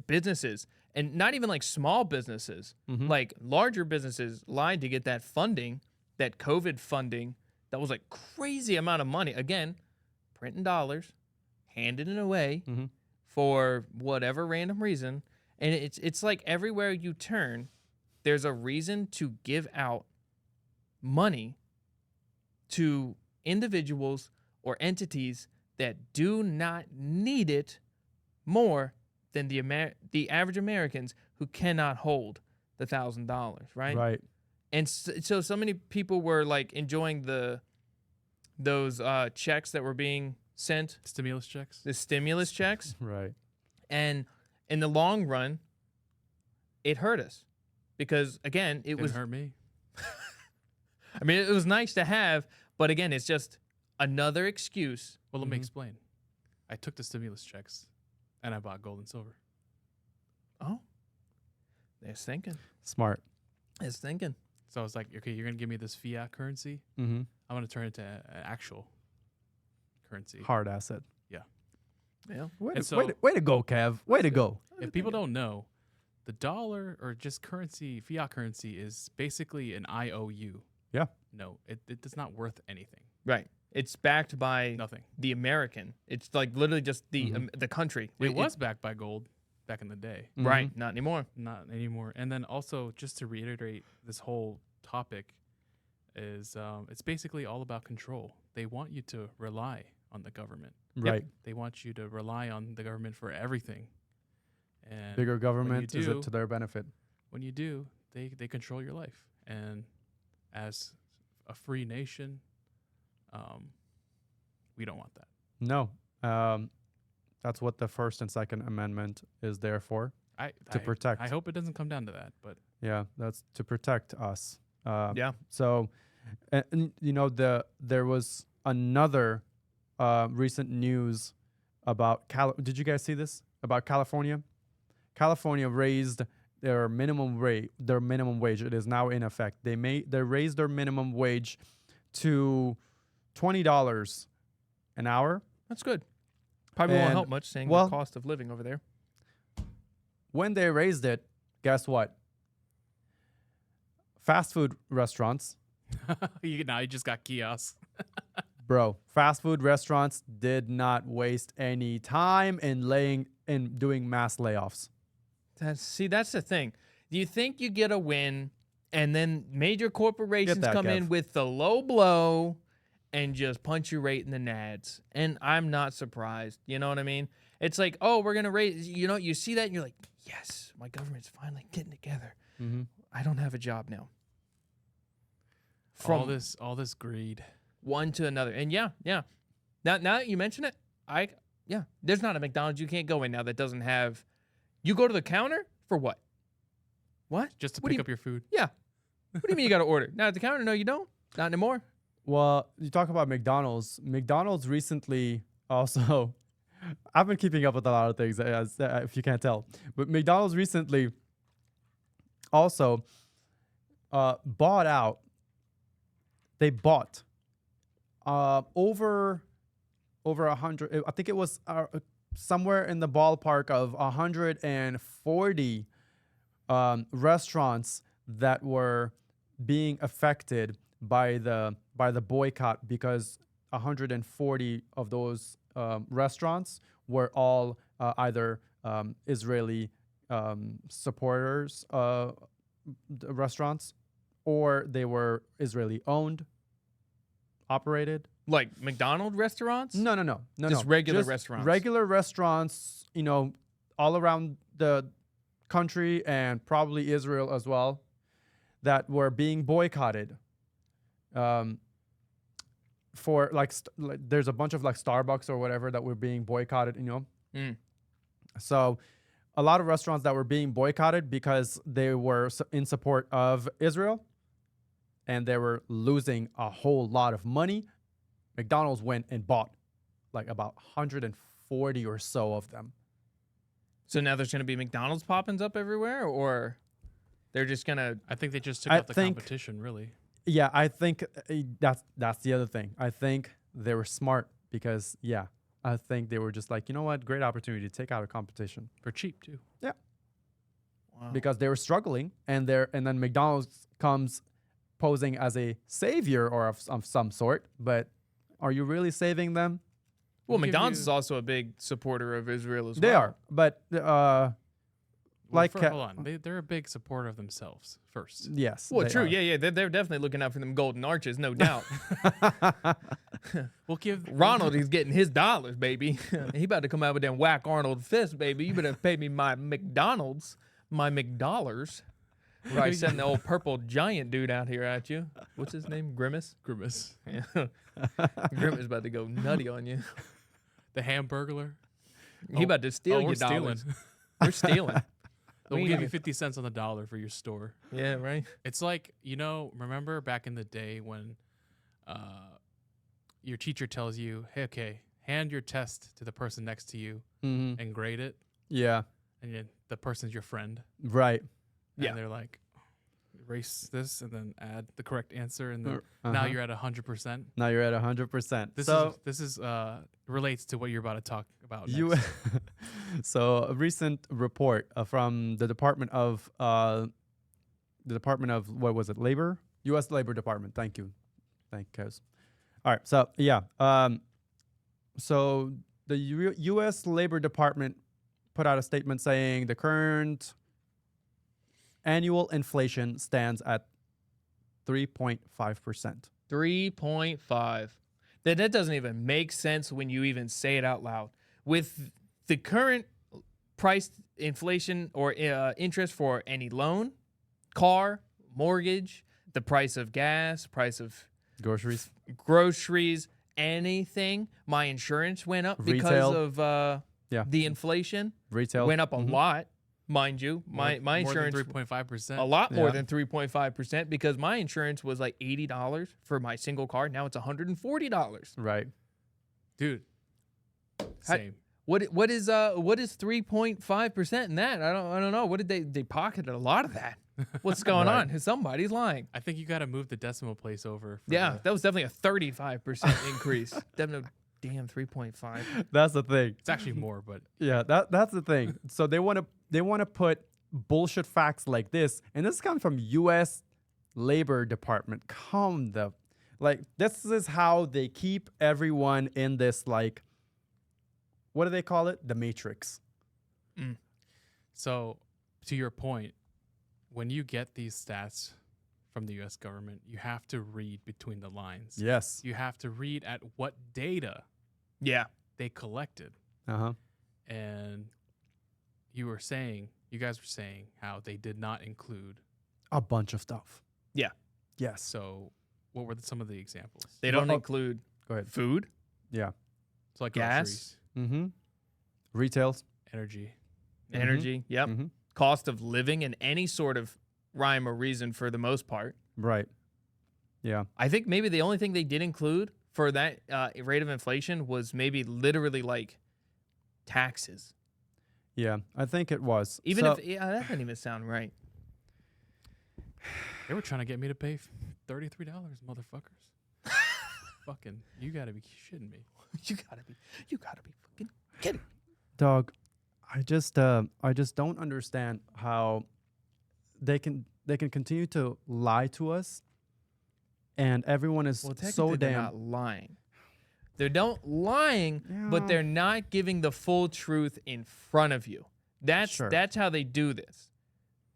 businesses, and not even like small businesses, Mm-hmm. like larger businesses lied to get that funding, that COVID funding. That was like crazy amount of money. Again, printing dollars, handing it away Mm-hmm. for whatever random reason. And it's like everywhere you turn, there's a reason to give out money to individuals or entities that do not need it more than the average Americans who cannot hold the $1,000, right? Right. And so many people were like enjoying those checks that were being sent, Stimulus checks. the stimulus checks, Right. and in the long run, it hurt us because again, Didn't hurt me. I mean, it was nice to have, but again, it's just another excuse. Well, let me Mhm. explain. I took the stimulus checks and I bought gold and silver. Oh, it's thinking. Smart. It's thinking. So I was like, okay, you're going to give me this fiat currency. Mm-hmm. I'm going to turn it to an actual currency. Hard asset. Yeah. Way And to go, Kev. Way to go. If people don't know, the dollar or just currency, fiat currency is basically an IOU. Yeah. No, it does not worth anything. Right. It's backed by Nothing. the American. It's like literally just the country. It was backed by gold back in the day. Right. Not anymore. Not anymore. And then also, just to reiterate, this whole topic is it's basically all about control. They want you to rely on the government. Right. They want you to rely on the government for everything. And Bigger government is do- it to their benefit. when you do, they control your life. And as a free nation, we don't want that. No. That's what the First and Second Amendment is there for. To protect. I hope it doesn't come down to that, but Yeah, that's to protect us. Yeah. So, and, you know, there was another recent news about Did you guys see this about California? California raised their minimum rate. Their minimum wage. It is now in effect. They raised their minimum wage to $20 an hour. That's good. Probably won't And- help much seeing well- the cost of living over there. When they raised it, guess what? Fast food restaurants, you just got kiosks. bro. Fast food restaurants did not waste any time in doing mass layoffs. That's the thing. Do you think you get a win and then major corporations that, come in Kev. with the low blow and just punch you right in the nads? And I'm not surprised. You know what I mean? It's like, oh, we're going to raise, you see that and you're like, yes, my government's finally getting together. Mm-hmm. I don't have a job now. All this greed. One to another. And yeah. Now that you mention it, there's not a McDonald's you can't go in now that doesn't have, you go to the counter for what? What? Just to What do pick you- up your food. Yeah. What do you mean you got to order? Not at the counter? No, you don't. Not anymore. Well, you talk about McDonald's. McDonald's recently also, I've been keeping up with a lot of things, if you can't tell. But McDonald's recently also bought out. They bought over 100. I think it was somewhere in the ballpark of 140 restaurants that were being affected by the boycott, because 140 of those restaurants were all either Israeli supporters restaurants, or they were Israeli owned, operated. Like McDonald's restaurants? No. Just regular restaurants. Regular restaurants, all around the country and probably Israel as well, that were being boycotted. For there's a bunch of like Starbucks or whatever that were being boycotted, Mm. So a lot of restaurants that were being boycotted because they were in support of Israel and they were losing a whole lot of money. McDonald's went and bought like about 140 or so of them. So now there's going to be McDonald's popping up everywhere, or they're just going to... I think they just took I out the think- competition, really. Yeah, I think that's the other thing. I think they were smart because, I think they were just like, you know what, great opportunity to take out a competition. For cheap, too. Wow. Because they were struggling, and then McDonald's comes posing as a savior or of some sort. But are you really saving them? Well, We'll give McDonald's you- is also a big supporter of Israel as well. They are, but Well, like hold on. They're a big supporter of themselves first. yes. Well, they true. are. Yeah. They're definitely looking out for them golden arches, no doubt. We'll give Ronald, he's getting his dollars, baby. He about to come out with them whack Arnold fist, baby. You better pay me my McDonald's, my McDollars. Right, sending the old purple giant dude out here at you. What's his name? Grimace? Grimace, Yeah. Grimace about to go nutty on you. the Hamburglar. He about to steal we're your stealing. dollars. We're stealing. We'll We give ain't you 50 cents on the dollar for your store. Yeah, right? It's like, remember back in the day when your teacher tells you, hey, okay, hand your test to the person next to you Mhm. and grade it, Yeah. and the person's your friend. Right. And Yeah. they're like, erase this and then add the correct answer, and then now Uh-huh. you're at 100%. Now you're at 100%. This is relates to what you're about to talk about next. You so a recent report from the Department of what was it? Labor? U.S. Labor Department. Thank you, Kez. All right. So yeah. So the U.S. Labor Department put out a statement saying the current annual inflation stands at 3.5%. 3.5. That doesn't even make sense when you even say it out loud. With the current price inflation or interest for any loan, car, mortgage, the price of gas, price of Groceries. anything, my insurance went up Retail. because of Yeah. the inflation. Retail Went up a lot, mind you. My more insurance than 3.5%. a lot more Yeah. than 3.5% because my insurance was like $80 for my single car. Now it's $140. Right. Dude. Same. What is 3.5% in that? I don't know. What did they pocketed a lot of that? What's going Right. on? Somebody's lying. I think you got to move the decimal place over. For Yeah, the- that was definitely a 35% increase. Definitely, damn 3.5. That's the thing. it's actually more, but Yeah, that's the thing. So they want to put bullshit facts like this, and this comes from U.S. Labor Department. This is how they keep everyone in this, like, what do they call it? The Matrix. so to your point, when you get these stats from the U.S. government, you have to read between the lines. Yes. You have to read at what data Yeah. they collected. Uh-huh. And you guys were saying how they did not include. A bunch of stuff. Yeah. Yes. So what were some of the examples? They don't Well, include Go ahead. food, Yeah. So like gas, groceries, Mm-hmm. Retails. energy. energy. Yep. Mm-hmm. Cost of living, and any sort of rhyme or reason for the most part. Right. Yeah. I think maybe the only thing they did include for that rate of inflation was maybe literally like taxes. Yeah. I think it was. Even So- if that doesn't even sound right. They were trying to get me to pay $33, motherfuckers. Fucking, you gotta be shitting me. you gotta be fucking kidding. Dog, I just don't understand how they can continue to lie to us, and everyone is Well, technically so they're damn not lying. They're don't lying, but Yeah. they're not giving the full truth in front of you. That's Sure. that's how they do this,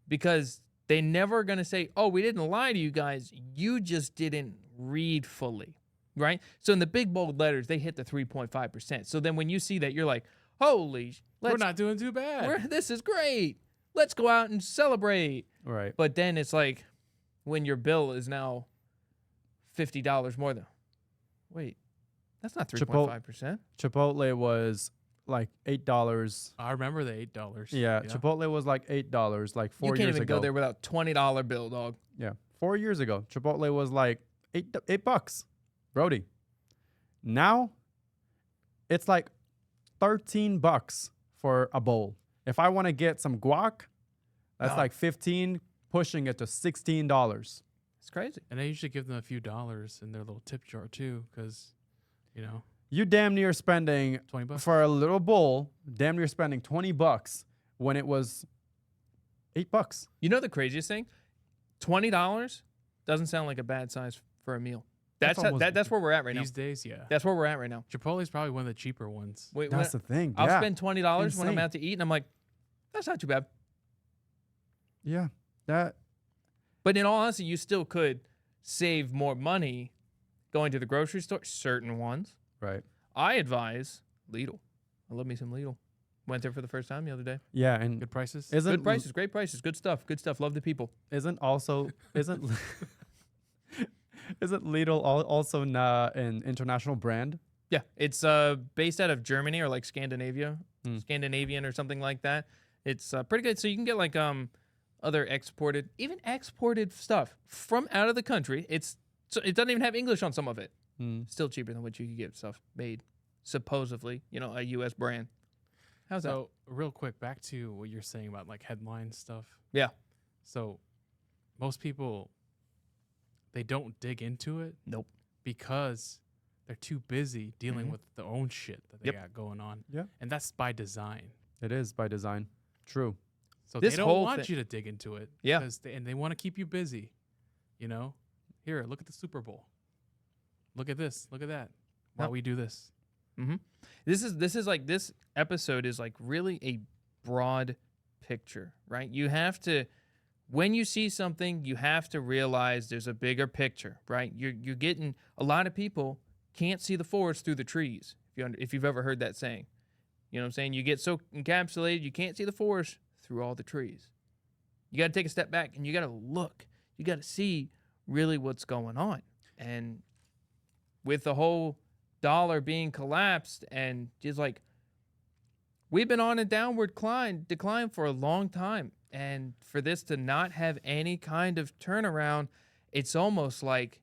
because they never gonna say, "Oh, we didn't lie to you guys. You just didn't read fully." Right? So in the big bold letters, they hit the 3.5%. So then when you see that, you're like, "Holy, We're not doing too bad. this is great. Let's go out and celebrate." right. But then it's like when your bill is now $50 more than. Wait, that's not 3.5%. Chipotle was like $8. I remember the $8. Yeah, Chipotle was like $8 like 4 You can't years even ago. go there without $20 bill, dog. Yeah, 4 years ago, Chipotle was like $8, Brody. Now, it's like $13 for a bowl. If I want to get some guac, that's No. like 15, pushing it to $16. It's crazy. And I usually give them a few dollars in their little tip jar too, because, You damn near spending $20. for a little bowl. Damn near spending $20 when it was $8. You know the craziest thing? $20 doesn't sound like a bad size for a meal. That's almost- that's where we're at right now. These days, yeah. That's where we're at right now. Chipotle's probably one of the cheaper ones. Wait, That's the thing. I'll Yeah. spend $20 when I'm Insane. out to eat, and I'm like, that's not too bad. Yeah. That. But in all honesty, you still could save more money going to the grocery store. Certain ones. Right. I advise Lidl. I love me some Lidl. Went there for the first time the other day. Yeah, and Good prices. isn't Good prices, great prices, good stuff, good stuff. Love the people. isn't isn't Lidl also an international brand? Yeah, it's based out of Germany or like Scandinavia, Hmm. Scandinavian or something like that. It's pretty good. So you can get like other exported stuff from out of the country. It doesn't even have English on some of it. Still cheaper than what you could get stuff made, supposedly, a U.S. brand. How's that? So real quick, back to what you're saying about like headline stuff. Yeah. So most people, they don't dig into it. Nope. Because they're too busy dealing Mhm. with their own shit that they Yep. got going on. Yeah. And that's by design. It is by design. True. So This they don't whole want thi- you to dig into it. Yeah. Because they want to keep you busy. Here, look at the Super Bowl. look at this, look at that. While Yep. we do this. Mm-hmm. This is like, this episode is like really a broad picture, right? You have to, when you see something, you have to realize there's a bigger picture, right? You're getting, a lot of people can't see the forest through the trees. If you've ever heard that saying, you know what I'm saying? You get so encapsulated, you can't see the forest through all the trees. You got to take a step back and you got to look. You got to see really what's going on. And with the whole dollar being collapsed, and just like, we've been on a downward decline for a long time. And for this to not have any kind of turnaround, it's almost like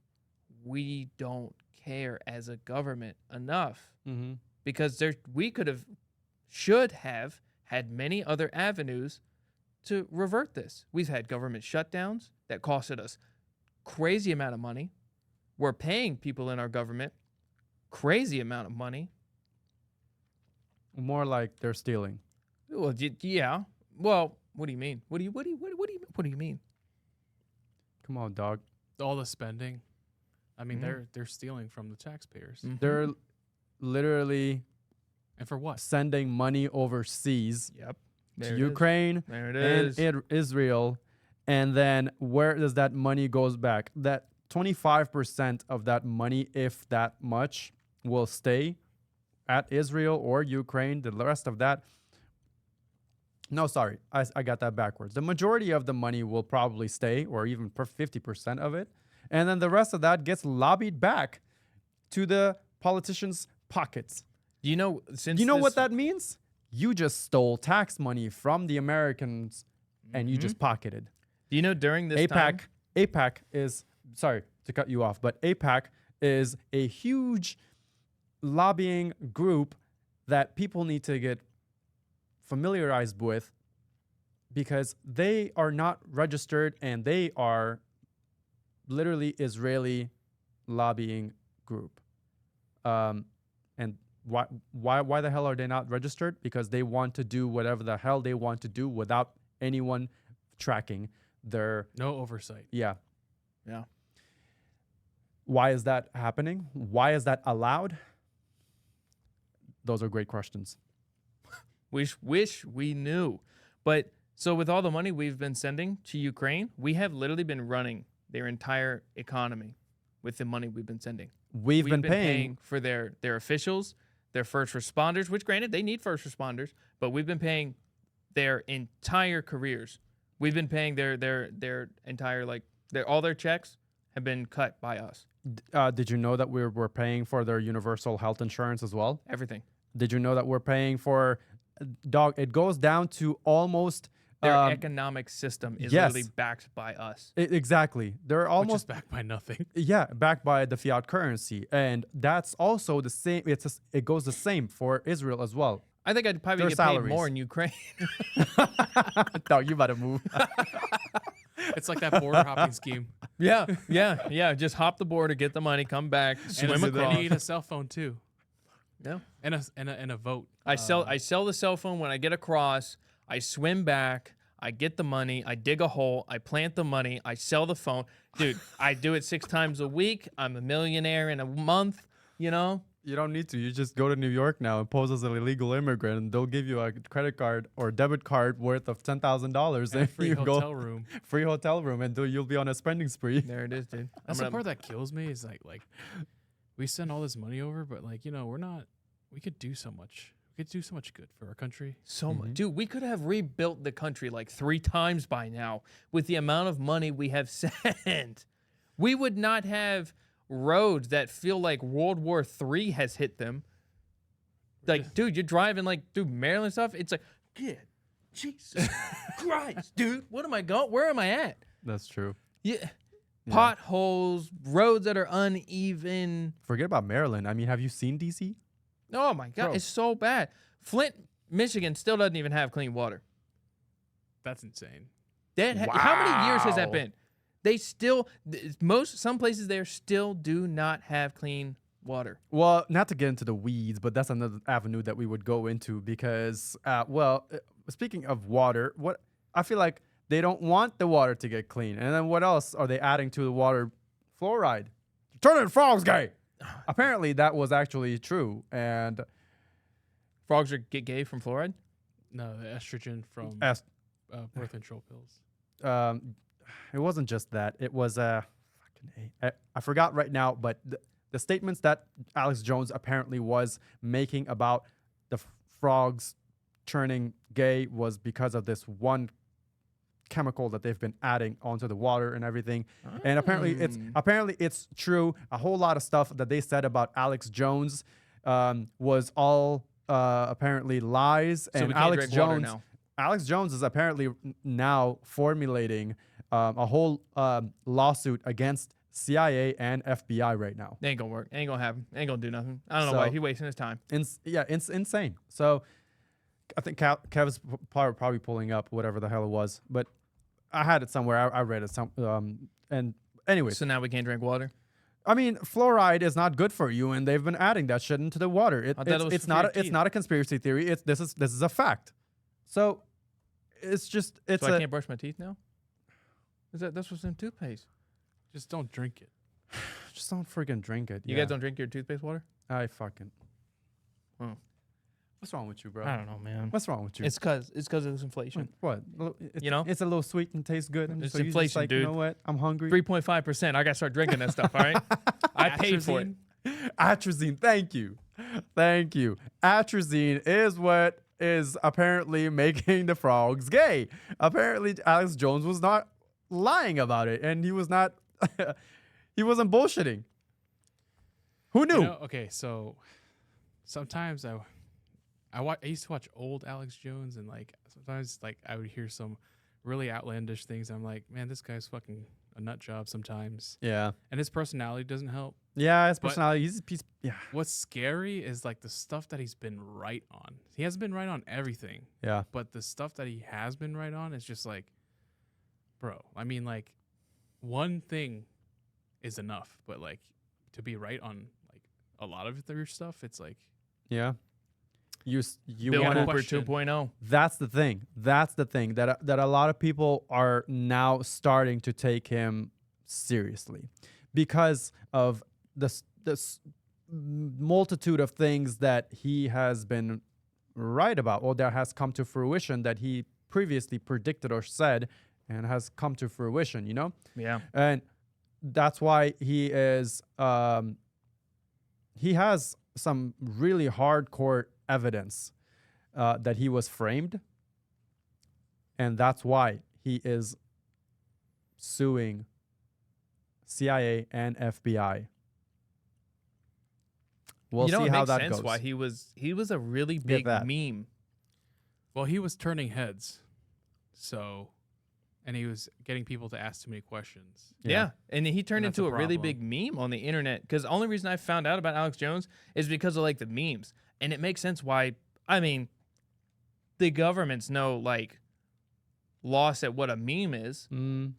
we don't care as a government enough, Mm-hmm. because we should have had many other avenues to revert this. We've had government shutdowns that costed us crazy amount of money. We're paying people in our government crazy amount of money. More like they're stealing. Well, yeah. Well, what do you mean? What do you mean? Come on, dog. All the spending. I mean, Mhm. they're stealing from the taxpayers. Mhm. They're literally And for what? sending money overseas Yep. to There it is. Ukraine There it and is. Israel, and then where does that money goes back? That 25% of that money, if that much, will stay at Israel or Ukraine. The rest of that, no, sorry, I got that backwards. The majority of the money will probably stay, or even 50% of it, and then the rest of that gets lobbied back to the politicians' pockets. Do you know, since You know this- what that means? You just stole tax money from the Americans and you Mhm. just pocketed. Do you know during this time? APAC is, sorry to cut you off, but APAC is a huge lobbying group that people need to get familiarized with, because they are not registered and they are literally Israeli lobbying group. And why the hell are they not registered? Because they want to do whatever the hell they want to do without anyone tracking their, No oversight. yeah. Yeah. Why is that happening? Why is that allowed? Those are great questions. Wish we knew. But so with all the money we've been sending to Ukraine, we have literally been running their entire economy with the money we've been sending. We've been paying for their officials, their first responders, which granted they need first responders, but we've been paying their entire careers. We've been paying their entire, like, all their checks have been cut by us. Did you know that we're paying for their universal health insurance as well? Everything. Did you know that we're paying for, dog, it goes down to almost Their economic system is yes. literally backed by us. Exactly. They're Which is almost backed by nothing. yeah, backed by the fiat currency, and that's also the same. It goes the same for Israel as well. I think I'd probably Their get salaries. paid more in Ukraine. Dog, you better move. It's like that border hopping scheme. yeah. Just hop the border, get the money, come back, swim And across. they need a cell phone too. Yeah. And a vote. I sell the cell phone when I get across. I swim back. I get the money. I dig a hole. I plant the money. I sell the phone. Dude, I do it 6 times a week. I'm a millionaire in a month. You know. You don't need to. You just go to New York now and pose as an illegal immigrant, and they'll give you a credit card or debit card worth of $10,000 And a free you hotel room. free hotel room, and you'll be on a spending spree. There it is, dude. That's the part that kills me is like we send all this money over, but like, you know, we could do so much. We could do so much good for our country. So much. Dude, we could have rebuilt the country like 3 times by now with the amount of money we have sent. We would not have roads that feel like World War III has hit them. Like, dude, you're driving like through Maryland stuff. It's like, yeah, Jesus Christ, dude. What am I going? Where am I at? That's true. Yeah. Potholes, roads that are uneven. Forget about Maryland. I mean, have you seen DC? Oh my God, Bro. it's so bad. Flint, Michigan still doesn't even have clean water. That's insane. How many years has that Wow. been? They still, some places there still do not have clean water. Well, not to get into the weeds, but that's another avenue that we would go into because, speaking of water, I feel like they don't want the water to get clean. And then what else are they adding to the water? Fluoride. Turn it frogs gay. apparently that was actually true. And Frogs get gay from fluoride? No, the estrogen from as, birth control pills. it wasn't just that. It was I forgot right now, but the statements that Alex Jones apparently was making about the frogs turning gay was because of this one chemical that they've been adding onto the water and everything. And apparently it's true. A whole lot of stuff that they said about Alex Jones was all apparently lies. So And we can't drink water now. Alex Jones is apparently now formulating a whole lawsuit against CIA and FBI right now. They ain't gonna work. Ain't gonna happen. Ain't gonna do nothing. I don't know So- why. He wasting his time. It's insane. So I think Kev's probably pulling up whatever the hell it was, but I had it somewhere. I read it and anyways, So now we can't drink water. I mean, fluoride is not good for you, and they've been adding that shit into the water. I thought it was It's for not your it's teeth. not a conspiracy theory. This is a fact. So it's just it's So I a can't brush my teeth now? That's what's in toothpaste. Just don't drink it. just don't freaking drink it. You yeah. guys don't drink your toothpaste water? I fucking. Oh. What's wrong with you, bro? I don't know, man. What's wrong with you? It's cause of this inflation. What? It's, You know? it's a little sweet and tastes good. And It's so you're just inflation, like, You dude. know what? I'm hungry. 3.5%. I gotta start drinking that stuff. All right. I paid for it. Atrazine. Thank you. Atrazine is what is apparently making the frogs gay. Apparently, Alex Jones was not lying about it, and he was not. He wasn't bullshitting. Who knew? You know, okay, so sometimes I used to watch old Alex Jones, and like sometimes like I would hear some really outlandish things. I'm like, man, this guy's fucking a nut job sometimes, Yeah. and his personality doesn't help. Yeah, his But- personality. He's a piece. Yeah. What's scary is like the stuff that he's been right on. He hasn't been right on everything, Yeah. but the stuff that he has been right on is just like, bro. I mean, like, one thing is enough, but like to be right on like a lot of your stuff, it's like, Yeah. You Bill want Cooper question. 2.0. That's the thing. That's the thing that a lot of people are now starting to take him seriously because of this multitude of things that he has been right about, or that has come to fruition that he previously predicted or said and has come to fruition, you know? Yeah. And that's why he is he has some really hardcore evidence that he was framed, and that's why he is suing CIA and FBI. We'll you know, see it how makes that sense goes. why he was a really big that. meme. well, he was turning heads, so, and he was getting people to ask too many questions. Yeah. And he turned that's into a a really problem. big meme on the internet. Because the only reason I found out about Alex Jones is because of like the memes. And it makes sense why, I mean, the governments know like lost at what a meme is. Mm,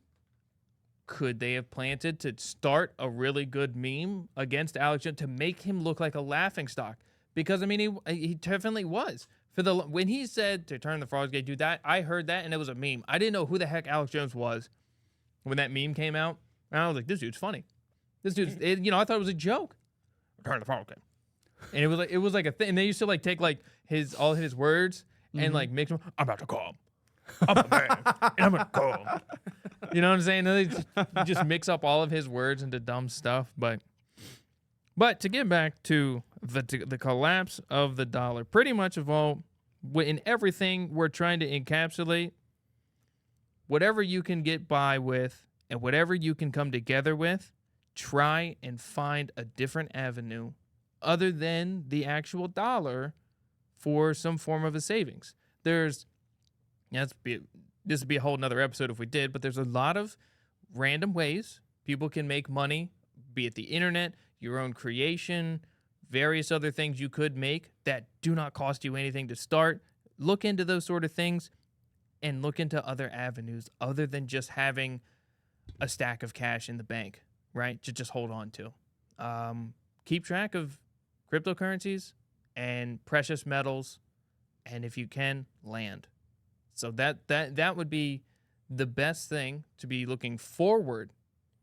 Could they have planted to start a really good meme against Alex Jones to make him look like a laughingstock? Because I mean, he definitely was. When he said to turn the frogs gay, do that, I heard that and it was a meme. I didn't know who the heck Alex Jones was when that meme came out. And I was like, this dude's funny. This dude's, I thought it was a joke. Turn the frogs gay. And it was like a thing. And they used to like take like all his words and like mix them. I'm about to call him. I'm a man, and I'm gonna call him. You know what I'm saying? They just mix up all of his words into dumb stuff. But to get back to the collapse of the dollar, pretty much of all, in everything we're trying to encapsulate, whatever you can get by with and whatever you can come together with, try and find a different avenue other than the actual dollar for some form of a savings. This would be a whole nother episode if we did, but there's a lot of random ways people can make money, be it the internet, your own creation, various other things you could make that do not cost you anything to start. Look into those sort of things and look into other avenues other than just having a stack of cash in the bank, right? To just hold on to. Keep track of cryptocurrencies and precious metals, and if you can, land. So that would be the best thing to be looking forward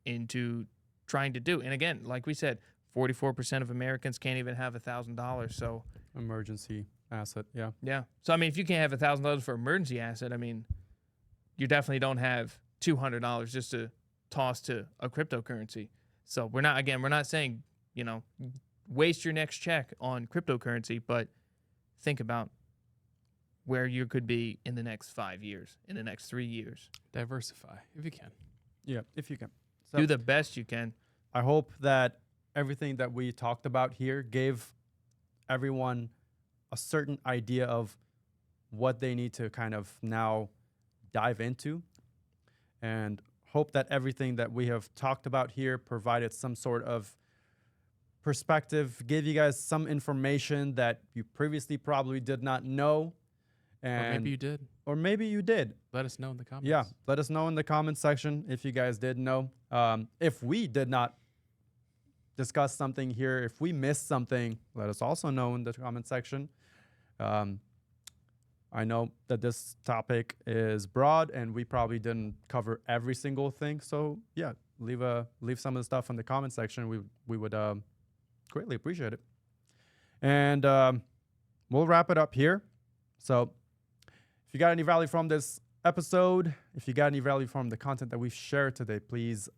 into trying to do. And again, like we said, 44% of Americans can't even have $1,000. So Emergency asset. Yeah. yeah. So I mean, if you can't have $1,000 for emergency asset, I mean, you definitely don't have $200 just to toss to a cryptocurrency. So we're not saying, waste your next check on cryptocurrency, but think about where you could be in the next 5 years, in the next 3 years. Diversify if you can. Yeah, if you can. So Do the best you can. I hope that everything that we talked about here gave everyone a certain idea of what they need to kind of now dive into, and hope that everything that we have talked about here provided some sort of perspective, gave you guys some information that you previously probably did not know. And Or maybe you did. Or maybe you did. Let us know in the comments. Yeah, let us know in the comment section if you guys did know. If we did not discuss something here, if we missed something, let us also know in the comment section. I know that this topic is broad and we probably didn't cover every single thing. So yeah, leave some of the stuff in the comment section. We would greatly appreciate it. And we'll wrap it up here. So if you got any value from this episode, if you got any value from the content that we've shared today, please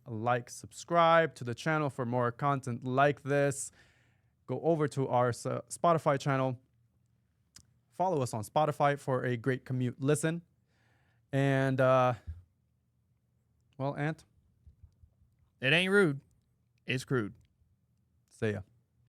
subscribe to the channel for more content like this. Go over to our Spotify channel. Follow us on Spotify for a great commute listen. And, well, Ant. It ain't rude. It's crude. See ya.